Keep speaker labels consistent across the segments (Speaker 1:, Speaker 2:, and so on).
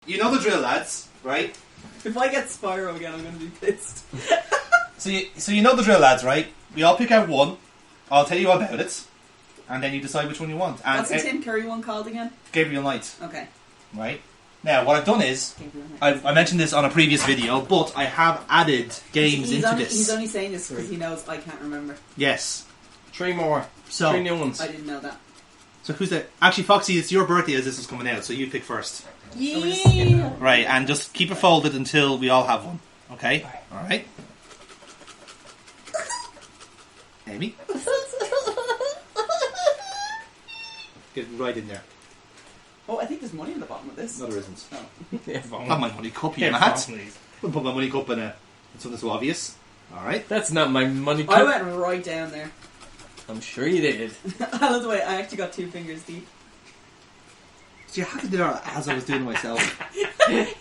Speaker 1: you know the drill, lads, right?
Speaker 2: If I get Spyro again, I'm going to be pissed.
Speaker 1: So you know the drill, lads, right? We all pick out one. I'll tell you all about it, and then you decide which one you want. And
Speaker 2: what's the Tim Curry one called again?
Speaker 1: Gabriel Knight.
Speaker 2: Okay.
Speaker 1: Right. Now, what I've done is, I mentioned this on a previous video, but I have added games into this.
Speaker 2: He's only saying this because he knows I can't remember.
Speaker 1: Yes.
Speaker 3: 3 more.
Speaker 1: So,
Speaker 3: 3 new ones.
Speaker 2: I didn't know that.
Speaker 1: So who's that? Actually, Foxy, it's your birthday as this is coming out, so you pick first.
Speaker 2: Yeah.
Speaker 1: Right, and just keep it folded until we all have one. Okay? Alright. Amy? Get right in there.
Speaker 2: Oh, I think there's money in the bottom of this.
Speaker 1: No, there isn't.
Speaker 2: Oh.
Speaker 1: Have my money cup, you mad? I'll put my money cup in something so obvious. Alright.
Speaker 3: That's not my money cup.
Speaker 2: I went right down there.
Speaker 3: I'm sure you did.
Speaker 2: I love the way I actually got 2 fingers deep.
Speaker 1: See, I had to do that as I was doing it myself.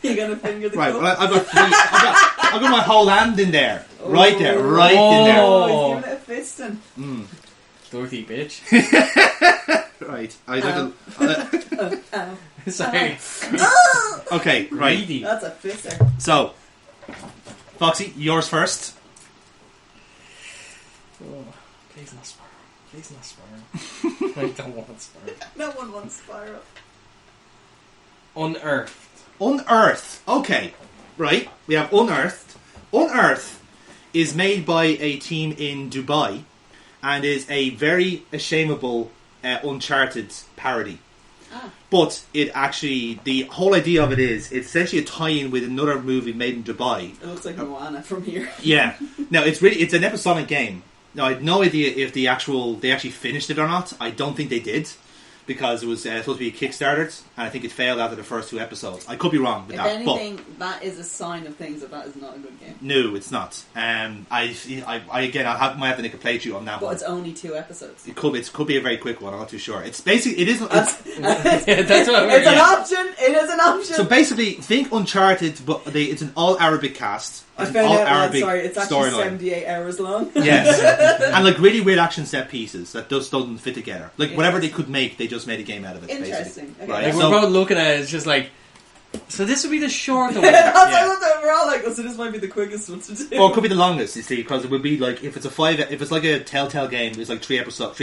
Speaker 2: You got to finger the
Speaker 1: Right,
Speaker 2: cup.
Speaker 1: well, I've got 3. I've got my whole hand in there.
Speaker 2: Oh.
Speaker 1: Right there, right in there.
Speaker 2: Oh, he's giving it a fisting.
Speaker 3: Dirty bitch.
Speaker 1: Right.
Speaker 3: Sorry.
Speaker 1: Okay, right.
Speaker 3: Greedy.
Speaker 2: That's a fisser.
Speaker 1: So, Foxy, yours first.
Speaker 3: Oh, please not Spyro. Please not Spyro. I don't want Spyro.
Speaker 2: No one wants Spyro.
Speaker 3: Unearthed.
Speaker 1: Unearthed. Okay. Right. We have Unearthed. Unearthed is made by a team in Dubai and is a very ashameable Uncharted parody.
Speaker 2: Ah.
Speaker 1: But it actually, the whole idea of it is, it's essentially a tie-in with another movie made in Dubai.
Speaker 2: It looks like Moana from here.
Speaker 1: Yeah. No, it's an episodic game. Now, I had no idea if they actually finished it or not. I don't think they did, because it was supposed to be kickstarted, and I think it failed after the first 2 episodes. I could be wrong with
Speaker 2: If
Speaker 1: that.
Speaker 2: anything, that is a sign of things that is not a good game.
Speaker 1: No, it's not. I might have to make a playthrough on that
Speaker 2: But
Speaker 1: one.
Speaker 2: it's only 2 episodes.
Speaker 1: It could be a very quick one. I'm not too sure. It's basically
Speaker 3: That's what
Speaker 2: It's an option. It is an option.
Speaker 1: So basically, think Uncharted, but it's an all Arabic cast.
Speaker 2: I
Speaker 1: It's an
Speaker 2: found
Speaker 1: all
Speaker 2: out.
Speaker 1: Arabic
Speaker 2: Sorry, it's actually
Speaker 1: storyline.
Speaker 2: 78 hours long.
Speaker 1: Yes, and like really weird action set pieces that just doesn't fit together. Like whatever they could make, they just made a game out of it.
Speaker 2: Interesting.
Speaker 1: Basically.
Speaker 2: Okay.
Speaker 1: Right?
Speaker 3: Like,
Speaker 1: So-
Speaker 3: we're both looking at it, it's just like, so this would be the shorter one.
Speaker 2: That's
Speaker 1: Yeah.
Speaker 2: I love that we're all like, oh, so this might be the quickest one to do.
Speaker 1: Or it could be the longest, you see, because it would be like if it's like a Telltale game, it's like 3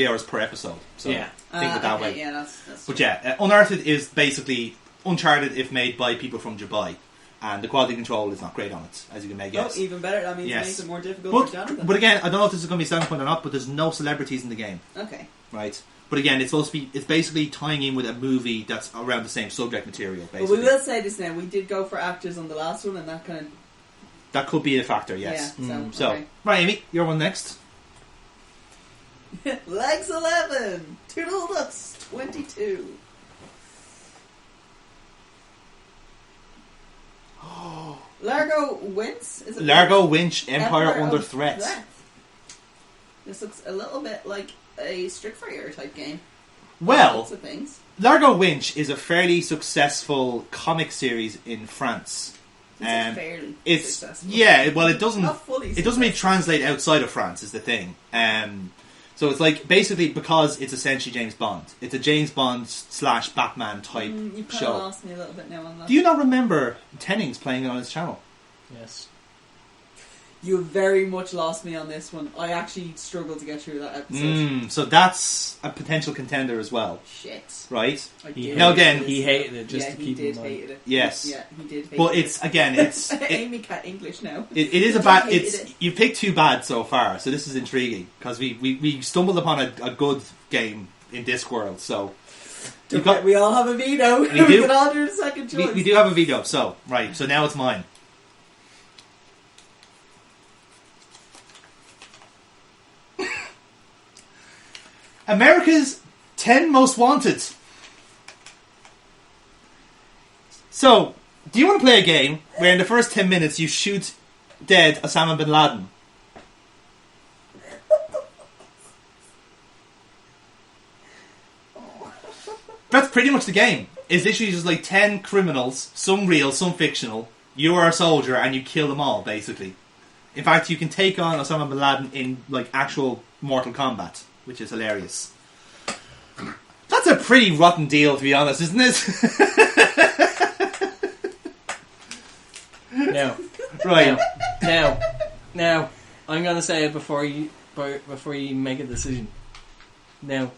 Speaker 1: hours per episode. So
Speaker 3: Yeah.
Speaker 1: think of it that
Speaker 2: okay,
Speaker 1: way.
Speaker 2: Yeah, that's
Speaker 1: But yeah, Unearthed is basically Uncharted if made by people from Dubai, and the quality control is not great on it, as you can make guess.
Speaker 2: Oh, even better. That means
Speaker 1: Yes.
Speaker 2: it makes it more difficult for Jonathan.
Speaker 1: But again, I don't know if this is going to be a selling point or not, but there's no celebrities in the game,
Speaker 2: Okay.
Speaker 1: right? But again, it's basically tying in with a movie that's around the same subject material,
Speaker 2: But
Speaker 1: basically.
Speaker 2: we will say this now. We did go for actors on the last one, and that kind of...
Speaker 1: That could be a factor, yes.
Speaker 2: Yeah,
Speaker 1: So,
Speaker 2: okay.
Speaker 1: right, Amy, your one next.
Speaker 2: Legs 11. Toodle Ducks 22. Largo Winch? Is it
Speaker 1: Largo Winch, Empire Under
Speaker 2: of
Speaker 1: Threat.
Speaker 2: This looks a little bit like a Street Fighter type game.
Speaker 1: Well,
Speaker 2: Lots of things.
Speaker 1: Largo Winch is a fairly successful comic series in France.
Speaker 2: It's fairly
Speaker 1: It's
Speaker 2: successful.
Speaker 1: yeah, well, it doesn't
Speaker 2: Not fully
Speaker 1: it doesn't really translate outside of France is the thing. So it's like basically because it's essentially James Bond. It's a James Bond / Batman type
Speaker 2: You kind of
Speaker 1: show.
Speaker 2: lost me a little bit now on that.
Speaker 1: Do you not remember Tennings playing it on his channel?
Speaker 3: Yes.
Speaker 2: You very much lost me on this one. I actually struggled to get through that episode.
Speaker 1: So that's a potential contender as well,
Speaker 2: Shit.
Speaker 1: right?
Speaker 2: I
Speaker 3: He
Speaker 2: did
Speaker 1: Now
Speaker 2: hate
Speaker 1: again-
Speaker 2: this.
Speaker 3: He hated it just
Speaker 2: yeah,
Speaker 3: to keep
Speaker 2: he
Speaker 3: in
Speaker 2: did
Speaker 3: mind.
Speaker 2: hate it.
Speaker 1: Yes.
Speaker 2: Yeah, he did hate
Speaker 1: But
Speaker 2: it.
Speaker 1: it's again, it's
Speaker 2: Amy cat English now.
Speaker 1: it is
Speaker 2: He
Speaker 1: about
Speaker 2: hated
Speaker 1: it's
Speaker 2: it.
Speaker 1: you picked 2 bad so far, so this is intriguing because we stumbled upon a good game in Discworld, so you've got
Speaker 2: We all have a veto. We,
Speaker 1: do.
Speaker 2: can all do the second choice.
Speaker 1: we do have a veto. So right, so now it's mine. America's 10 Most Wanted. So, do you want to play a game where in the first 10 minutes you shoot dead Osama bin Laden? That's pretty much the game. It's literally just like 10 criminals, some real, some fictional. You are a soldier and you kill them all, basically. In fact, you can take on Osama bin Laden in like actual Mortal Kombat, which is hilarious. That's a pretty rotten deal, to be honest, isn't it?
Speaker 3: Now,
Speaker 1: Right.
Speaker 3: now, I'm gonna say it before you make a decision. Now,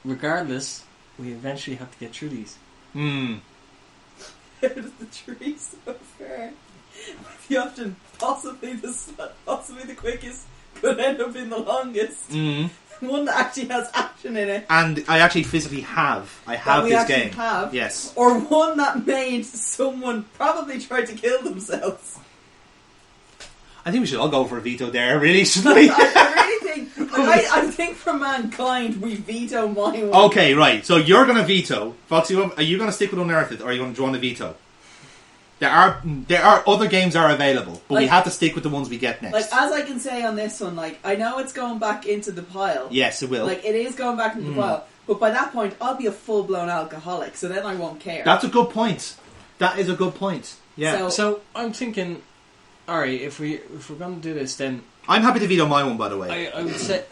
Speaker 3: regardless, we eventually have to get through these.
Speaker 1: Hmm.
Speaker 2: How does the tree so far? The option possibly the quickest could end up being the longest.
Speaker 1: Mm.
Speaker 2: One that actually has action in it.
Speaker 1: And I actually physically have. I have this game.
Speaker 2: Have.
Speaker 1: Yes.
Speaker 2: Or one that made someone probably try to kill themselves.
Speaker 1: I think we should all go for a veto there, really, shouldn't we?
Speaker 2: I really think... I think for mankind, we veto my one.
Speaker 1: Okay, right. So you're going to veto. Foxy, are you going to stick with Unearthed, or are you going to join the veto? There are other games are available, but we have to stick with the ones we get next.
Speaker 2: Like, as I can say on this one, like, I know it's going back into the pile.
Speaker 1: Yes, it will.
Speaker 2: Like, it is going back into the pile. But by that point, I'll be a full-blown alcoholic, so then I won't care.
Speaker 1: That's a good point. That is a good point. Yeah.
Speaker 3: So I'm thinking, alright, if we're going to do this, then
Speaker 1: I'm happy to veto my one, by the way.
Speaker 3: I would say...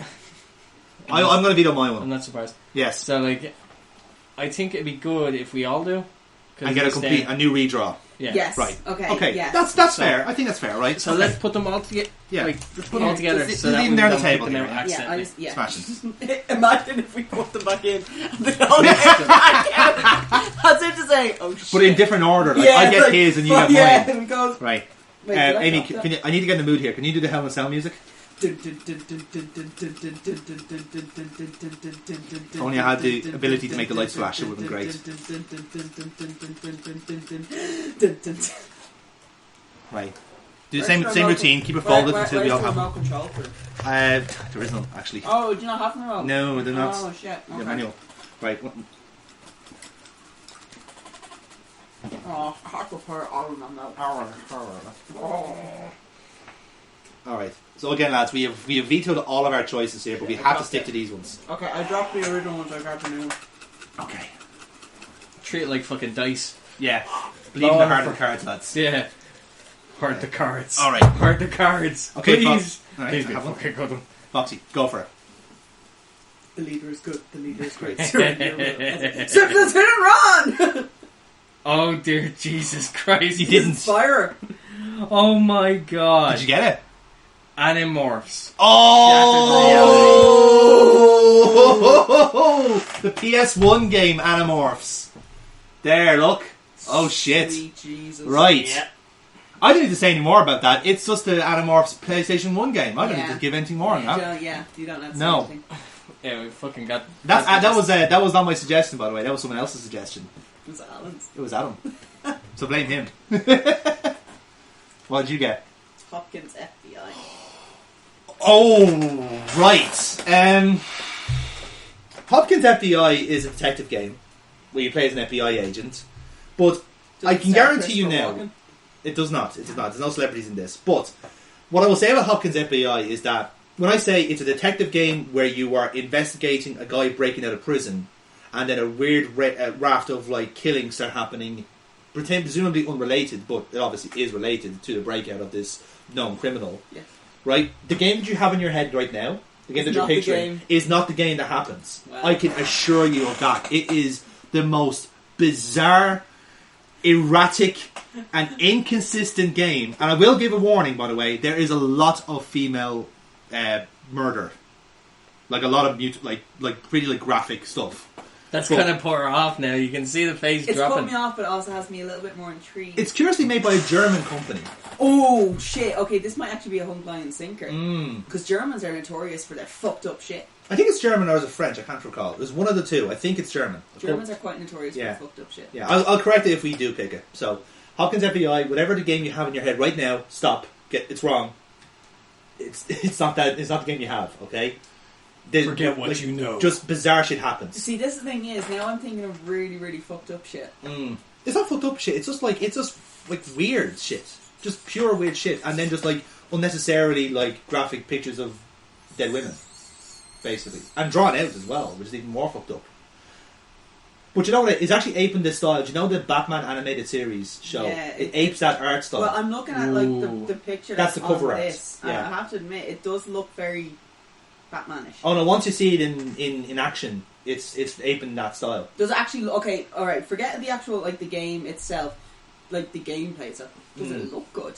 Speaker 1: I'm going to veto my one.
Speaker 3: I'm not surprised.
Speaker 1: Yes.
Speaker 3: So, like, I think it'd be good if we all do.
Speaker 1: And get a new redraw.
Speaker 3: Yeah.
Speaker 2: Yes.
Speaker 1: Right.
Speaker 2: Okay. Yes.
Speaker 1: That's fair. I think that's fair, right?
Speaker 3: So let's put them all together.
Speaker 1: Yeah.
Speaker 3: Like, let's put them all together.
Speaker 1: Just
Speaker 3: So that
Speaker 1: leave
Speaker 3: we
Speaker 1: them there on the
Speaker 3: don't
Speaker 1: table
Speaker 3: pick them
Speaker 1: here,
Speaker 3: out
Speaker 1: right?
Speaker 3: accidentally.
Speaker 1: Smashing.
Speaker 2: Imagine if we put them back in. And they all get back out. That's it to say, oh shit.
Speaker 1: But in different order. Like,
Speaker 2: Yeah,
Speaker 1: I get
Speaker 2: like,
Speaker 1: his and you
Speaker 2: well,
Speaker 1: get mine.
Speaker 2: and it goes...
Speaker 1: Right.
Speaker 2: Wait, did I
Speaker 1: Amy,
Speaker 2: drop
Speaker 1: I need to get in the mood here. Can you do the Hell in a Cell music? If only I had the ability to make the lights flash, it would have been great. Right. Do the same routine, keep it folded until we all have them.
Speaker 2: Control for?
Speaker 1: There is none, actually.
Speaker 2: Oh, do you not have them remote?
Speaker 1: No, they're not.
Speaker 2: Oh, shit.
Speaker 1: Yeah,
Speaker 2: Okay.
Speaker 1: manual. Right.
Speaker 2: Oh, I have to put all of them now.
Speaker 1: Alright. So again, lads, we have vetoed all of our choices here, but we have to stick to these ones.
Speaker 2: Okay, I dropped the original ones, I grabbed the new one.
Speaker 1: Okay.
Speaker 3: Treat it like fucking dice.
Speaker 1: Yeah. Believe in the heart of the cards, lads.
Speaker 3: Yeah. Heart the cards.
Speaker 1: Alright.
Speaker 3: Heart the cards.
Speaker 1: Okay,
Speaker 3: please.
Speaker 1: Alright,
Speaker 3: Please be
Speaker 1: have one.
Speaker 3: fucking good one.
Speaker 1: Foxy, go for it.
Speaker 2: The leader is good, the leader is great.
Speaker 1: Great.
Speaker 2: Simplest hit and run!
Speaker 3: Oh dear Jesus Christ.
Speaker 1: You didn't.
Speaker 2: Fire!
Speaker 3: Oh my god.
Speaker 1: Did you get it?
Speaker 3: Animorphs.
Speaker 1: Oh! The PS1 game Animorphs. There, look. Oh shit.
Speaker 2: Sweet Jesus.
Speaker 1: Right.
Speaker 3: Yeah.
Speaker 1: I don't need to say any more about that. It's just the Animorphs PlayStation 1 game. I don't
Speaker 2: Yeah.
Speaker 1: need to give anything more on that.
Speaker 2: You don't have to say
Speaker 1: No.
Speaker 2: anything.
Speaker 3: Yeah, we fucking got...
Speaker 1: That was not my suggestion, by the way. That was someone else's suggestion.
Speaker 2: It was Alan's.
Speaker 1: It was Adam. So blame him. What did you get?
Speaker 2: Hopkins FBI.
Speaker 1: Oh, right. Hopkins FBI is a detective game where you play as an FBI agent. But I can guarantee you now, it does not. It does not. There's no celebrities in this. But what I will say about Hopkins FBI is that when I say it's a detective game where you are investigating a guy breaking out of prison, and then a weird raft of like killings start happening, presumably unrelated, but it obviously is related to the breakout of this known criminal.
Speaker 2: Yes.
Speaker 1: Right? The game that you have in your head right now, the game that you're picturing, is not the game that happens.
Speaker 2: Wow.
Speaker 1: I can assure you of that. It is the most bizarre, erratic, and inconsistent game. And I will give a warning, by the way, there is a lot of female murder. Like a lot of really like graphic stuff.
Speaker 3: That's
Speaker 1: But-
Speaker 3: kind of put her off now. You can see the face
Speaker 2: It's
Speaker 3: dropping.
Speaker 2: put me off, but it also has me a little bit more intrigued.
Speaker 1: It's curiously made by a German company.
Speaker 2: Oh, shit. Okay, this might actually be a hook, line, and sinker.
Speaker 1: Mm.
Speaker 2: Because Germans are notorious for their fucked up shit.
Speaker 1: I think it's German or is it French? I can't recall. There's one of the two. I think it's German.
Speaker 2: Germans are quite notorious
Speaker 1: Yeah.
Speaker 2: for fucked up shit.
Speaker 1: Yeah, I'll correct it if we do pick it. So, Hopkins FBI, whatever the game you have in your head right now, stop. It's wrong. It's not that. It's not the game you have. Okay.
Speaker 3: Forget what you know.
Speaker 1: Just bizarre shit happens.
Speaker 2: See, this is the thing is, now I'm thinking of really, really fucked up shit.
Speaker 1: It's not fucked up shit. It's just like weird shit. Just pure weird shit, and then just like unnecessarily like graphic pictures of dead women, basically, and drawn out as well, which is even more fucked up. But you know what? It's actually aping this style. Do you know the Batman animated series show?
Speaker 2: Yeah,
Speaker 1: it apes that art style.
Speaker 2: Well, I'm looking at like the picture
Speaker 1: That's the cover
Speaker 2: on
Speaker 1: art.
Speaker 2: this.
Speaker 1: Yeah.
Speaker 2: I have to admit, it does look very Batmanish.
Speaker 1: Oh no! Once you see it in action, it's aping that style.
Speaker 2: Does it actually? Okay, all right. Forget the actual like the game itself. like the gameplay stuff. Does it look good?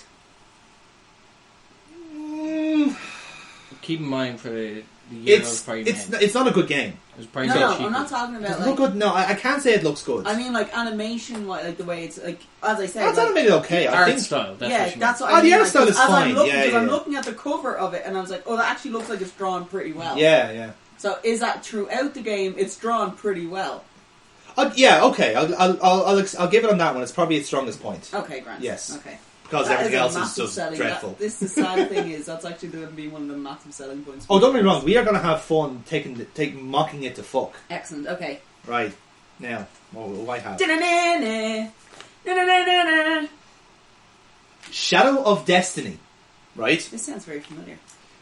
Speaker 3: Keep in mind for the year
Speaker 1: it's not a good game.
Speaker 3: It was probably
Speaker 2: No,
Speaker 3: cheaper.
Speaker 2: I'm not talking about
Speaker 1: Does it
Speaker 2: like.
Speaker 1: look good? No, I can't say it looks good.
Speaker 2: I mean, like animation, like the way it's like. As I said,
Speaker 1: That's
Speaker 2: like,
Speaker 1: animated okay. I
Speaker 3: Art
Speaker 1: think.
Speaker 3: style. That's
Speaker 2: yeah,
Speaker 3: what you
Speaker 2: that's
Speaker 3: mean.
Speaker 2: what I mean.
Speaker 1: The art
Speaker 2: like,
Speaker 1: style is
Speaker 2: as
Speaker 1: fine.
Speaker 2: I'm looking,
Speaker 1: Yeah,
Speaker 2: because I'm
Speaker 1: yeah.
Speaker 2: looking at the cover of it, and I was like, oh, that actually looks like it's drawn pretty well.
Speaker 1: Yeah.
Speaker 2: So is that throughout the game? It's drawn pretty well.
Speaker 1: Yeah, okay. I'll give it on that one. It's probably its strongest point.
Speaker 2: Okay, Grant.
Speaker 1: Yes.
Speaker 2: Okay.
Speaker 1: Because
Speaker 2: That
Speaker 1: everything
Speaker 2: is a
Speaker 1: else is
Speaker 2: massive
Speaker 1: just
Speaker 2: selling.
Speaker 1: dreadful.
Speaker 2: The sad thing is that's actually going to be one of the massive selling points.
Speaker 1: Oh, don't get me wrong. We are going to have fun mocking it to fuck.
Speaker 2: Excellent. Okay.
Speaker 1: Right. Now, what do I have? Shadow of Destiny. Right?
Speaker 2: This sounds very familiar.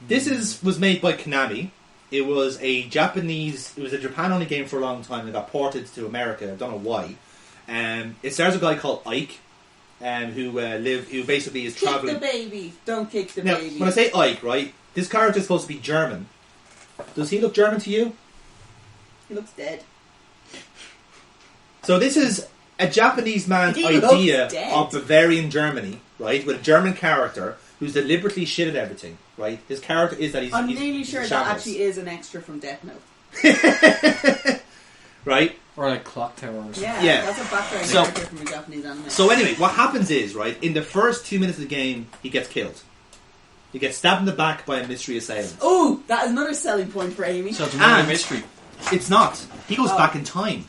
Speaker 1: This was made by Konami. It was a Japan-only game for a long time and got ported to America. I don't know why. It stars a guy called Ike, who basically is traveling.
Speaker 2: Kick the baby. Don't kick the
Speaker 1: Now,
Speaker 2: baby.
Speaker 1: when I say Ike, right, this character is supposed to be German. Does he look German to you?
Speaker 2: He looks dead.
Speaker 1: So this is a Japanese man's
Speaker 2: He
Speaker 1: idea
Speaker 2: looks dead.
Speaker 1: of Bavarian Germany, right, with a German character who's deliberately shit at everything, right? His character is that
Speaker 2: I'm
Speaker 1: he's
Speaker 2: nearly sure
Speaker 1: he's
Speaker 2: that
Speaker 1: shambles.
Speaker 2: actually is an extra from Death Note.
Speaker 1: Right?
Speaker 3: Or like Clock Tower or something.
Speaker 1: Yeah.
Speaker 2: That's a background
Speaker 1: So-
Speaker 2: character from a Japanese anime.
Speaker 1: So anyway, what happens is, right, in the first 2 minutes of the game, he gets killed. He gets stabbed in the back by a mystery assailant.
Speaker 2: Oh, that is another selling point for Amy.
Speaker 3: So it's another
Speaker 1: And-
Speaker 3: mystery.
Speaker 1: It's not. He goes
Speaker 2: Oh.
Speaker 1: back in time.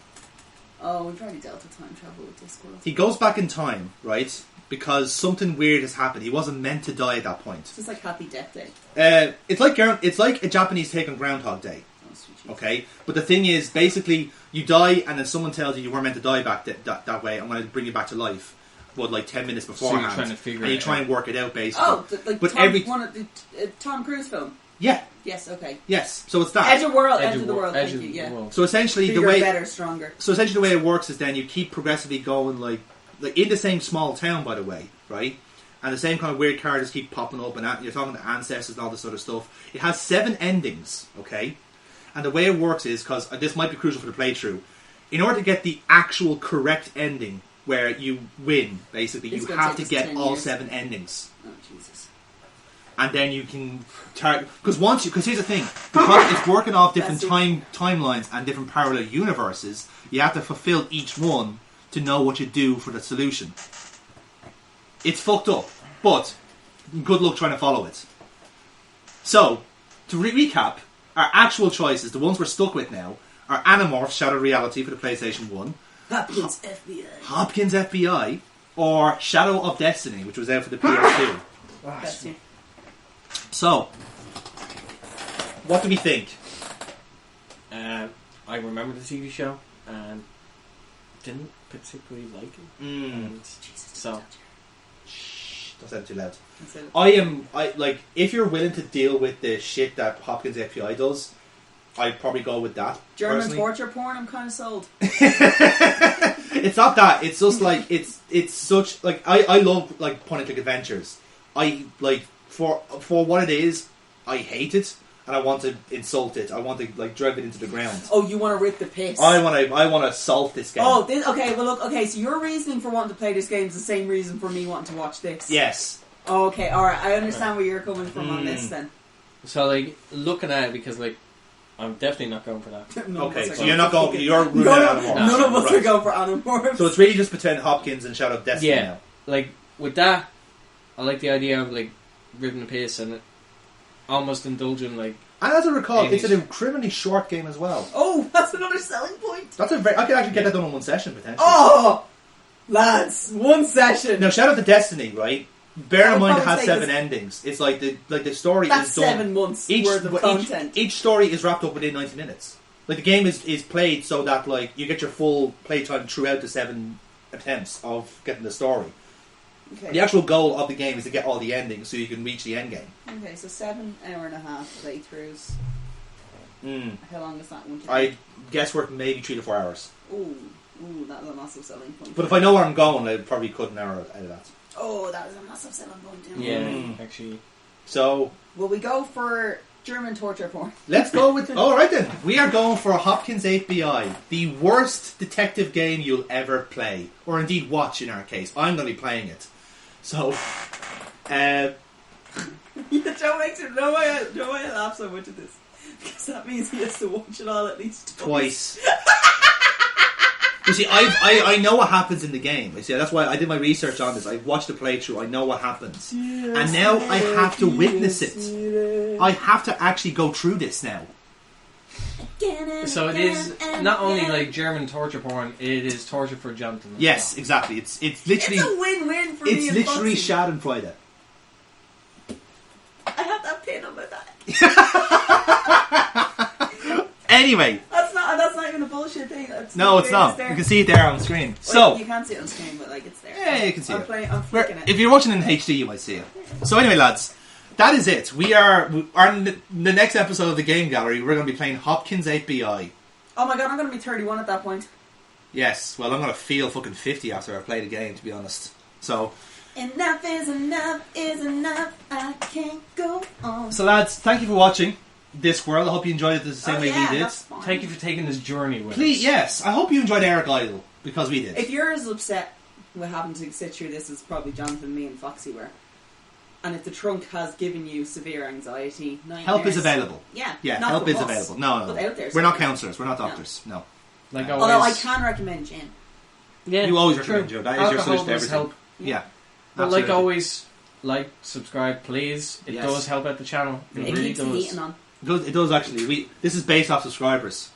Speaker 2: Oh, we've already dealt with time travel with Discworld.
Speaker 1: He goes back in time, right, because something weird has happened. He wasn't meant to die at that point.
Speaker 2: It's just like Happy Death Day.
Speaker 1: It's like a Japanese take on Groundhog Day.
Speaker 2: Oh, sweet Jesus.
Speaker 1: Okay, but the thing is, basically, you die, and then someone tells you weren't meant to die back that way. I'm going to bring you back to life. But like 10 minutes beforehand,
Speaker 3: you're trying to figure
Speaker 1: and you
Speaker 3: it
Speaker 1: try
Speaker 3: out.
Speaker 1: and work it out, basically.
Speaker 2: Oh, like
Speaker 1: But
Speaker 2: Tom, one of the Tom Cruise film.
Speaker 1: Yeah,
Speaker 2: Yes, okay.
Speaker 1: yes. So it's that.
Speaker 2: Edge of World,
Speaker 3: Edge
Speaker 2: Edge of the World.
Speaker 3: Edge
Speaker 2: Thank
Speaker 3: of
Speaker 2: you.
Speaker 3: the
Speaker 2: Yeah.
Speaker 3: world.
Speaker 1: So essentially,
Speaker 2: Bigger,
Speaker 1: the way
Speaker 2: better, stronger.
Speaker 1: the way it works is then you keep progressively going like in the same small town, by the way, right? And the same kind of weird characters keep popping up, and you're talking to ancestors and all this sort of stuff. It has 7 endings, okay? And the way it works is, because this might be crucial for the playthrough, in order to get the actual correct ending where you win, basically,
Speaker 2: It's
Speaker 1: you
Speaker 2: gonna
Speaker 1: have to
Speaker 2: take us
Speaker 1: get
Speaker 2: 10
Speaker 1: all
Speaker 2: years.
Speaker 1: 7 endings.
Speaker 2: Oh, Jesus.
Speaker 1: And then you can because here's the thing, because it's working off different timelines and different parallel universes, you have to fulfill each one to know what you do for the solution. It's fucked up, but good luck trying to follow it. So, to recap, our actual choices, the ones we're stuck with now, are Animorphs Shattered Reality for the PlayStation 1,
Speaker 2: Hopkins FBI.
Speaker 1: Hopkins FBI, or Shadow of Destiny, which was out for the PS2.
Speaker 2: That's you.
Speaker 1: So, what do we think?
Speaker 3: I remember the TV show and didn't particularly like it. And so
Speaker 1: Don't say it too loud.
Speaker 2: That's it.
Speaker 1: I like, if you're willing to deal with the shit that Hopkins FBI does, I'd probably go with that.
Speaker 2: German
Speaker 1: personally.
Speaker 2: torture porn, I'm kind of sold.
Speaker 1: It's not that. It's just like it's such like I love like point and click adventures. I like for what it is. I hate it, and I want to insult it. I want to like drive it into the ground.
Speaker 2: Oh, you want to rip the piss?
Speaker 1: I want to assault this game.
Speaker 2: Oh, okay. Well, look. Okay, so your reasoning for wanting to play this game is the same reason for me wanting to watch this.
Speaker 1: Yes.
Speaker 2: Oh, okay. All right. I understand where you're coming from on this. Then.
Speaker 3: So, like, looking at it, because, like, I'm definitely not going for that.
Speaker 2: None of us
Speaker 1: Okay,
Speaker 2: are
Speaker 1: so you're not going.
Speaker 2: for
Speaker 1: You're
Speaker 2: fucking-
Speaker 1: ruling out
Speaker 2: None
Speaker 1: Animorphs.
Speaker 2: of us
Speaker 1: Right.
Speaker 2: are going for Animorphs.
Speaker 1: So it's really just between Hopkins and Shadow of Destiny
Speaker 3: Yeah.
Speaker 1: now.
Speaker 3: Like, with that, I like the idea of, like, ripping the piss and almost indulging, like...
Speaker 1: And as I recall,
Speaker 3: English.
Speaker 1: it's a criminally short game as well.
Speaker 2: Oh, that's another selling point.
Speaker 1: I could actually get that done in one session potentially.
Speaker 2: Oh, lads, one session.
Speaker 1: Now, Shadow of Destiny, right? Bear
Speaker 2: That
Speaker 1: in
Speaker 2: would
Speaker 1: mind it
Speaker 2: probably
Speaker 1: has
Speaker 2: take
Speaker 1: 7
Speaker 2: us-
Speaker 1: endings. It's like the story
Speaker 2: That's
Speaker 1: is done.
Speaker 2: 7 months worth of content.
Speaker 1: Each story is wrapped up within 90 minutes. Like the game is played so that like you get your full playtime throughout the 7 attempts of getting the story.
Speaker 2: Okay.
Speaker 1: The actual goal of the game is to get all the endings so you can reach the end game.
Speaker 2: Okay, so 7 hour and a half playthroughs. How long is that one?
Speaker 1: I guess we're maybe 3 to 4 hours.
Speaker 2: Ooh, that's a massive selling point.
Speaker 1: But if I know where I'm going, I probably cut an hour out of that.
Speaker 2: Oh, that is a massive selling point.
Speaker 3: Yeah, actually...
Speaker 1: So
Speaker 2: Will we go for German torture porn.
Speaker 1: Let's go with... Alright then. We are going for Hopkins 8BI. The worst detective game you'll ever play. Or indeed watch in our case. I'm going to be playing it. So...
Speaker 2: Yeah, Joe makes it... No way I laugh so much at this. Because that means he has to watch it all at least twice.
Speaker 1: You see, I know what happens in the game. You see, that's why I did my research on this. I've watched the playthrough. I know what happens. And now I have to witness it. I have to actually go through this now.
Speaker 3: So it is not only like German torture porn, it is torture for Jonathan.
Speaker 1: Yes, exactly. It's literally...
Speaker 2: It's a win-win for me.
Speaker 1: It's literally Schadenfreude.
Speaker 2: I have that pin on my back.
Speaker 1: Anyway.
Speaker 2: That's not even a bullshit thing.
Speaker 1: No, it's not. You can see it there on the screen. So
Speaker 2: you can't see it on screen, but like it's there.
Speaker 1: Yeah, you can see it.
Speaker 2: I'm flicking it.
Speaker 1: If you're watching in HD, you might see it. So anyway, lads, that is it. We are on the next episode of the Game Gallery. We're going to be playing Hopkins 8BI.
Speaker 2: Oh my god, I'm going to be 31 at that point.
Speaker 1: Yes. Well, I'm going to feel fucking 50 after I play the game, to be honest. So.
Speaker 2: Enough is enough is enough. I can't go on.
Speaker 1: So, lads, thank you for watching Discworld. I hope you enjoyed it the same way we did.
Speaker 3: Thank you for taking this journey with
Speaker 1: Please,
Speaker 3: us.
Speaker 1: yes. I hope you enjoyed Eric Idle, because we did.
Speaker 2: If you're as upset with having to sit through this as probably Jonathan, me and Foxy were, and if the trunk has given you severe anxiety, nightmares,
Speaker 1: help is available.
Speaker 2: Yeah,
Speaker 1: help is available. No.
Speaker 2: But out there,
Speaker 1: we're not counsellors. We're not doctors. No.
Speaker 3: Like
Speaker 2: although I can recommend gin.
Speaker 3: Yeah,
Speaker 1: you always recommend gin. That is your solution to everything.
Speaker 3: Help.
Speaker 1: Yeah.
Speaker 3: But like always, subscribe, please. It does help out the channel. It really
Speaker 2: keeps
Speaker 3: does.
Speaker 2: the heating on.
Speaker 1: It does actually. This is based off subscribers.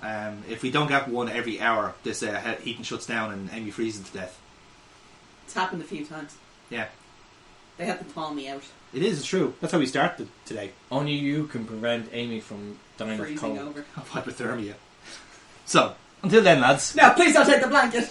Speaker 1: If we don't get one every hour, this heating shuts down and Amy freezes to death.
Speaker 2: It's happened a few times.
Speaker 1: Yeah.
Speaker 2: They had to thaw me out.
Speaker 1: It is, it's true. That's how we started today.
Speaker 3: Only you can prevent Amy from dying of
Speaker 2: Freezing
Speaker 3: cold.
Speaker 2: over.
Speaker 1: Of hypothermia. So, until then, lads.
Speaker 2: No, please don't take the blanket.